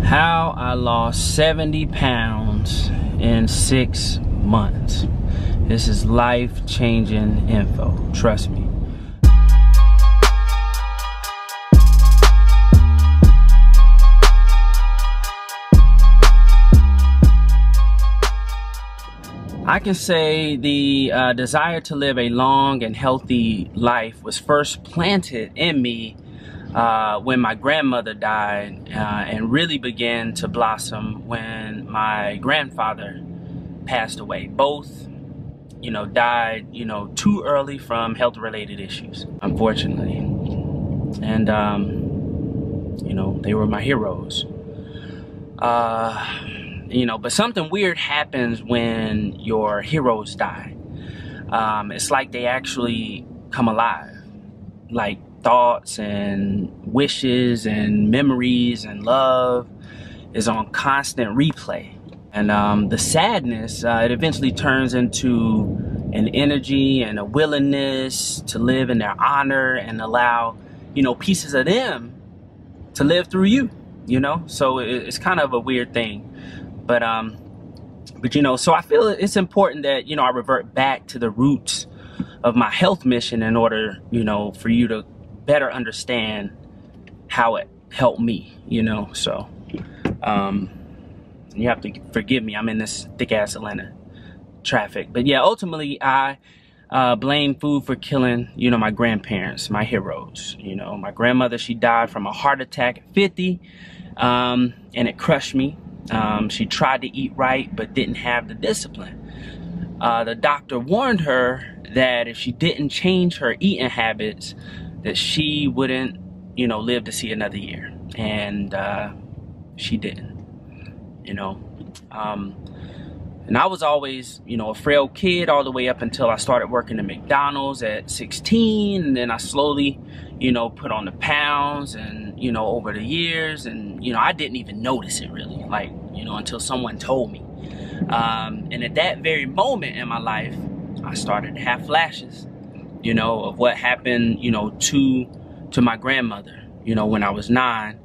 How I lost 70 pounds in 6 months. This is life-changing info, trust me. I can say the desire to live a long and healthy life was first planted in me when my grandmother died, and really began to blossom when my grandfather passed away. Both, died, too early from health-related issues, unfortunately. And, they were my heroes. But something weird happens when your heroes die. It's like they actually come alive. Like thoughts and wishes and memories and love is on constant replay. And the sadness, it eventually turns into an energy and a willingness to live in their honor and allow, pieces of them to live through you, So it's kind of a weird thing. But so I feel it's important that, I revert back to the roots of my health mission in order, for you to better understand how it helped me, So, you have to forgive me. I'm in this thick-ass Atlanta traffic. But yeah, ultimately, I blame food for killing, my grandparents, my heroes. My grandmother, she died from a heart attack at 50, and it crushed me. She tried to eat right, but didn't have the discipline. The doctor warned her that if she didn't change her eating habits, that she wouldn't, live to see another year. And she didn't, and I was always, a frail kid all the way up until I started working at McDonald's at 16. And then I slowly, put on the pounds and, over the years. And, I didn't even notice it really, like, until someone told me. And at that very moment in my life, I started to have flashes, of what happened, to my grandmother, when I was 9.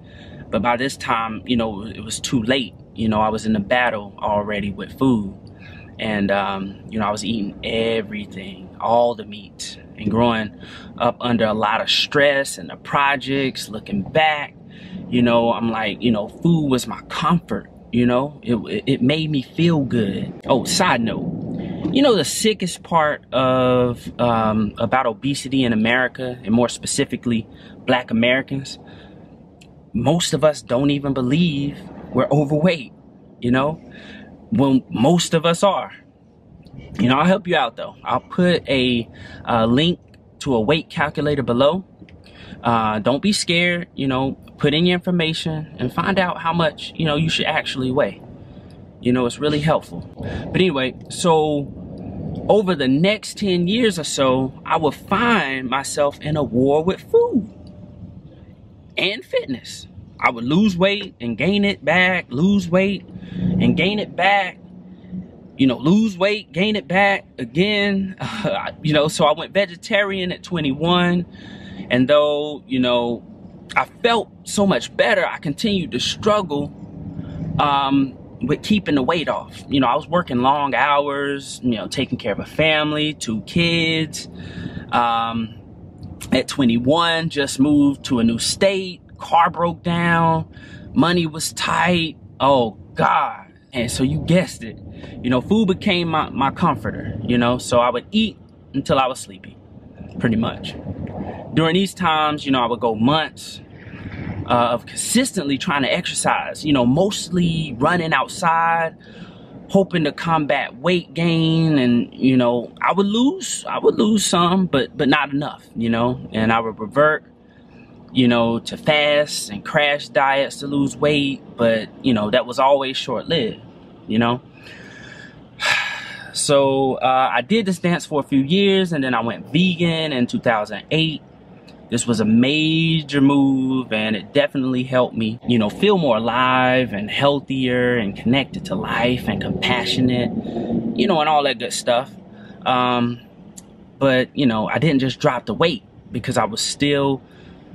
But by this time, it was too late. I was in a battle already with food. And, I was eating everything, all the meat, and growing up under a lot of stress and the projects. Looking back, I'm like, food was my comfort, it made me feel good. Oh, side note, the sickest part of, about obesity in America, and more specifically, Black Americans, most of us don't even believe we're overweight, when most of us are. I'll help you out though. I'll put a link to a weight calculator below. Don't be scared, put in your information and find out how much, you should actually weigh. It's really helpful. But anyway, so over the next 10 years or so, I would find myself in a war with food and fitness. I would lose weight and gain it back, lose weight and gain it back, lose weight, gain it back again. So I went vegetarian at 21. And though, I felt so much better, I continued to struggle with keeping the weight off. I was working long hours, taking care of a family, 2 kids. At 21, just moved to a new state. Car broke down, money was tight. Oh God. And so you guessed it, food became my comforter, so I would eat until I was sleepy, pretty much. During these times, I would go months of consistently trying to exercise, mostly running outside, hoping to combat weight gain. And, I would lose some, but not enough, and I would revert, to fast and crash diets to lose weight. But, that was always short-lived, So I did this dance for a few years, and then I went vegan in 2008. This was a major move, and it definitely helped me, feel more alive and healthier and connected to life and compassionate, and all that good stuff. But, I didn't just drop the weight because I was still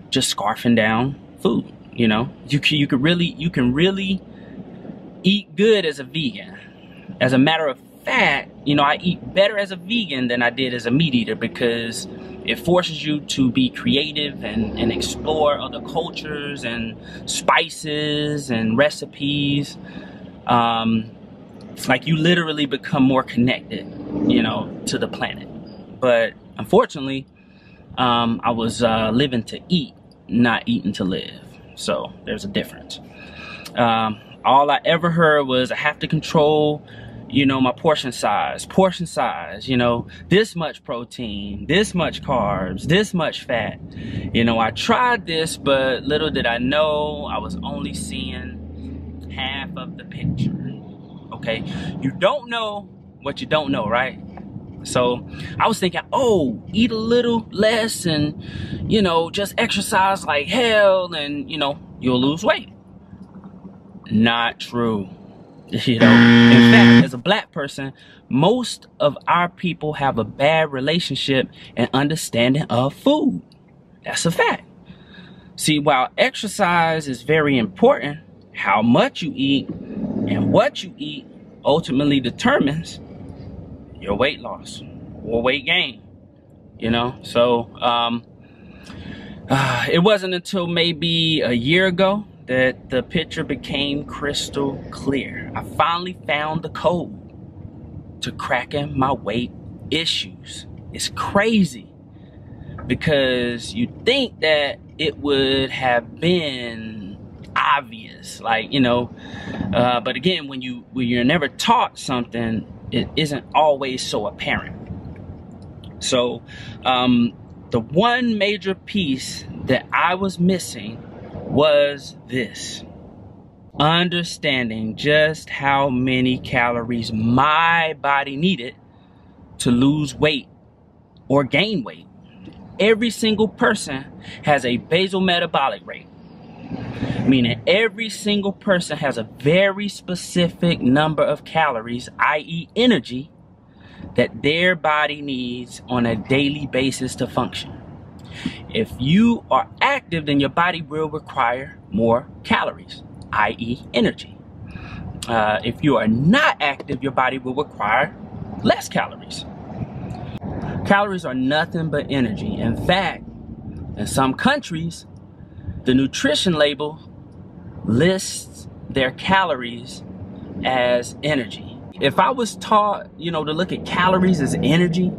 just scarfing down food. You know, you can really eat good as a vegan. As a matter of fact, you know, I eat better as a vegan than I did as a meat eater, because it forces you to be creative and explore other cultures and spices and recipes. Like, you literally become more connected, you know, to the planet. But unfortunately, I was living to eat, not eating to live. So there's a difference. All I ever heard was I have to control, you know, my portion size, you know, this much protein, this much carbs, this much fat. You know, I tried this, but little did I know I was only seeing half of the picture. Okay, you don't know what you don't know, right? So I was thinking, oh, eat a little less and, you know, just exercise like hell and, you know, you'll lose weight. Not true. You know, in fact, as a black person, most of our people have a bad relationship and understanding of food. That's a fact. See, while exercise is very important, how much you eat and what you eat ultimately determines your weight loss or weight gain, you know? So it wasn't until maybe a year ago that the picture became crystal clear. I finally found the code to cracking my weight issues. It's crazy, because you think that it would have been obvious, like, you know, but again, when you're never taught something, it isn't always so apparent. So the one major piece that I was missing was this: understanding just how many calories my body needed to lose weight or gain weight. Every single person has a basal metabolic rate, meaning every single person has a very specific number of calories, i.e. energy, that their body needs on a daily basis to function. If you are active, then your body will require more calories, i.e. energy. If you are not active, your body will require less calories. Calories are nothing but energy. In fact, in some countries, the nutrition label lists their calories as energy. If I was taught, you know, to look at calories as energy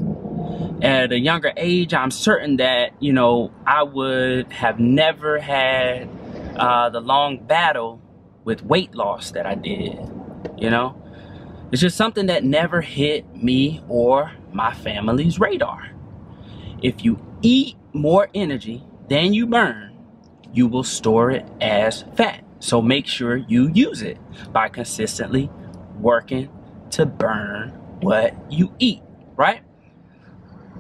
at a younger age, I'm certain that, you know, I would have never had the long battle with weight loss that I did. You know, it's just something that never hit me or my family's radar. If you eat more energy than you burn, you will store it as fat. So make sure you use it by consistently working to burn what you eat, right?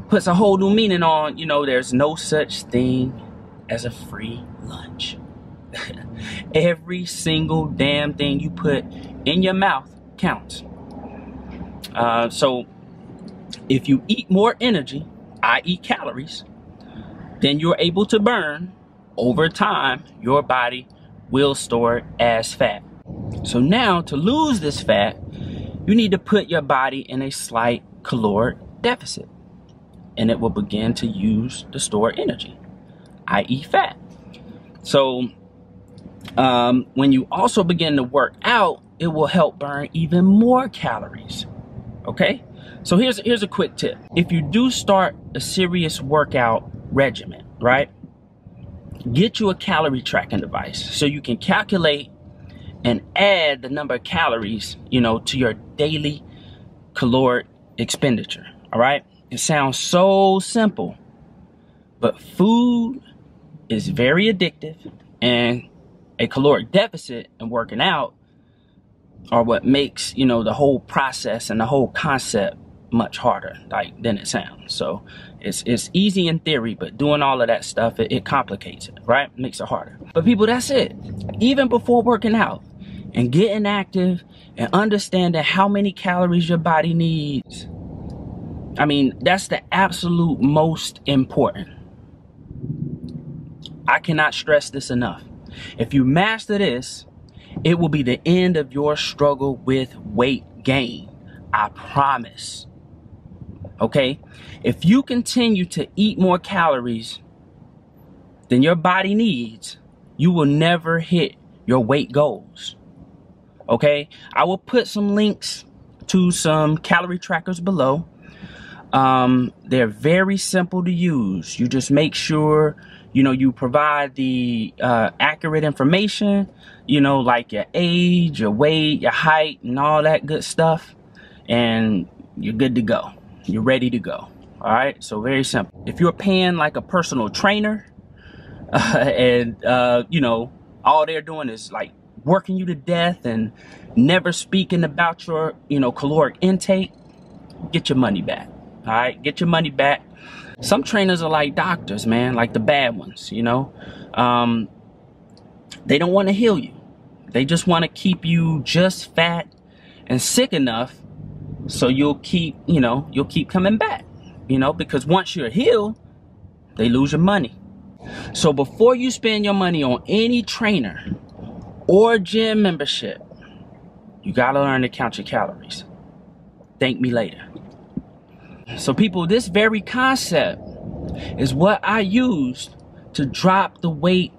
Puts a whole new meaning on, you know, there's no such thing as a free lunch. Every single damn thing you put in your mouth counts. So if you eat more energy, i.e. calories, then you're able to burn, over time, your body will store it as fat. So now, to lose this fat, you need to put your body in a slight caloric deficit, and it will begin to use the stored energy, i.e. fat. So when you also begin to work out, it will help burn even more calories. Okay? So here's a quick tip. If you do start a serious workout regimen, right? Get you a calorie tracking device so you can calculate and add the number of calories, you know, to your daily caloric expenditure. All right? It sounds so simple, but food is very addictive, and a caloric deficit and working out are what makes, you know, the whole process and the whole concept much harder than it sounds. So it's easy in theory, but doing all of that stuff, it complicates it, right? Makes it harder. But people, that's it. Even before working out and getting active and understanding how many calories your body needs, I mean, that's the absolute most important. I cannot stress this enough. If you master this, it will be the end of your struggle with weight gain. I promise. Okay? If you continue to eat more calories than your body needs, you will never hit your weight goals. Okay? I will put some links to some calorie trackers below. They're very simple to use. You just make sure, you know, you provide the accurate information, you know, like your age, your weight, your height, and all that good stuff. And you're good to go. You're ready to go. All right. So very simple. If you're paying like a personal trainer and, you know, all they're doing is like working you to death and never speaking about your, you know, caloric intake, get your money back. All right. Get your money back. Some trainers are like doctors, man, like the bad ones, you know. They don't want to heal you. They just want to keep you just fat and sick enough so you'll keep, you know, you'll keep coming back, you know, because once you're healed, they lose your money. So before you spend your money on any trainer or gym membership, you got to learn to count your calories. Thank me later. So people, this very concept is what I used to drop the weight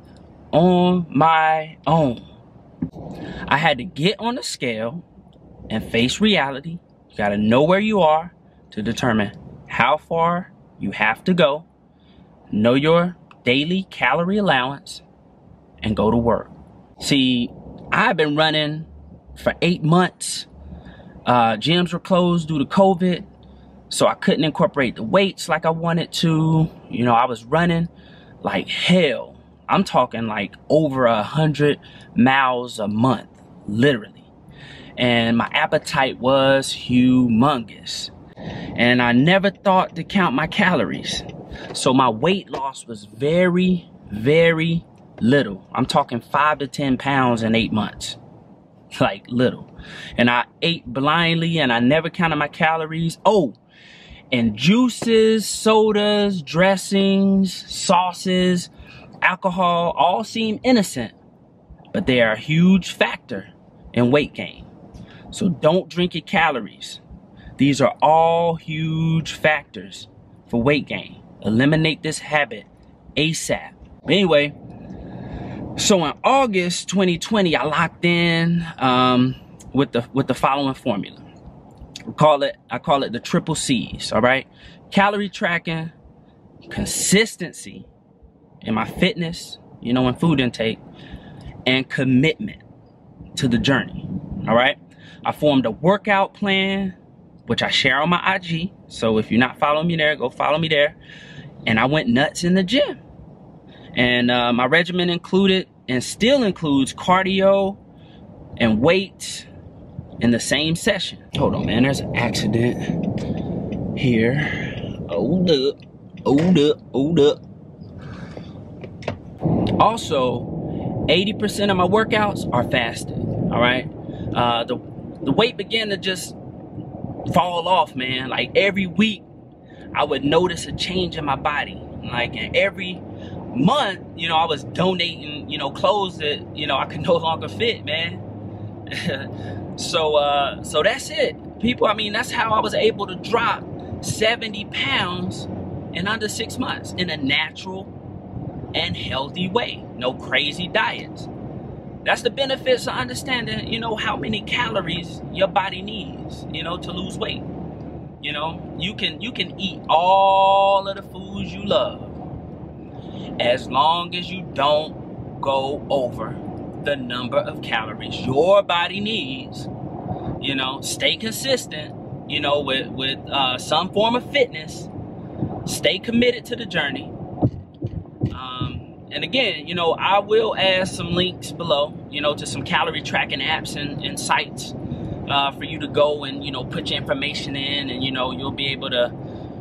on my own. I had to get on the scale and face reality. You got to know where you are to determine how far you have to go. Know your daily calorie allowance and go to work. See, I've been running for 8 months. Gyms were closed due to COVID, so I couldn't incorporate the weights like I wanted to. You know, I was running like hell. I'm talking like over 100 miles a month, literally. And my appetite was humongous. And I never thought to count my calories. So my weight loss was very, very little. I'm talking 5 to 10 pounds in 8 months. Like little. And I ate blindly and I never counted my calories. Oh, and juices, sodas, dressings, sauces, alcohol all seem innocent, but they are a huge factor in weight gain. So don't drink your calories. These are all huge factors for weight gain. Eliminate this habit ASAP. But anyway, so in August 2020, I locked in with the following formula. I call it the triple C's, all right? Calorie tracking, consistency in my fitness, you know, and food intake, and commitment to the journey, all right? I formed a workout plan, which I share on my IG. So if you're not following me there, go follow me there. And I went nuts in the gym. And my regimen included and still includes cardio and weights in the same session. Hold on, man, there's an accident here. Hold up, hold up, hold up. Also, 80% of my workouts are fasted, all right? The weight began to just fall off, man. Like every week, I would notice a change in my body. Like every month, you know, I was donating, you know, clothes that, you know, I could no longer fit, man. So that's it, people. I mean, that's how I was able to drop 70 pounds in under 6 months in a natural and healthy way. No crazy diets. That's the benefits of understanding, you know, how many calories your body needs, you know, to lose weight. You know, you can eat all of the foods you love as long as you don't go over the number of calories your body needs. You know, stay consistent, you know, with some form of fitness. Stay committed to the journey. And again, you know, I will add some links below, you know, to some calorie tracking apps and sites for you to go and, you know, put your information in, and, you know, you'll be able to,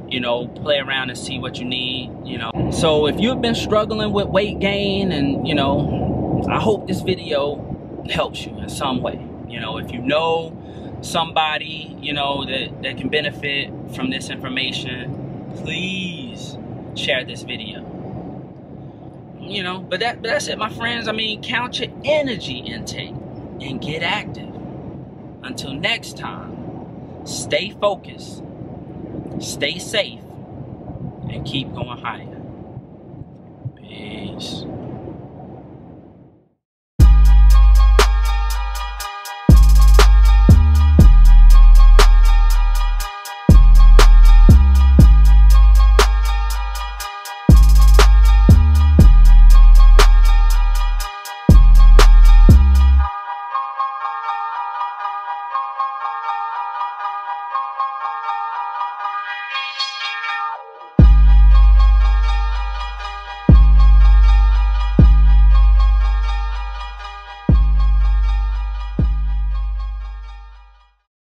you know, play around and see what you need, you know. So if you've been struggling with weight gain, and, you know, I hope this video helps you in some way. You know, if you know somebody, you know, that can benefit from this information, please share this video. you know, but that's it, my friends. I mean, count your energy intake and get active. Until next time, stay focused, stay safe, and keep going higher. Peace.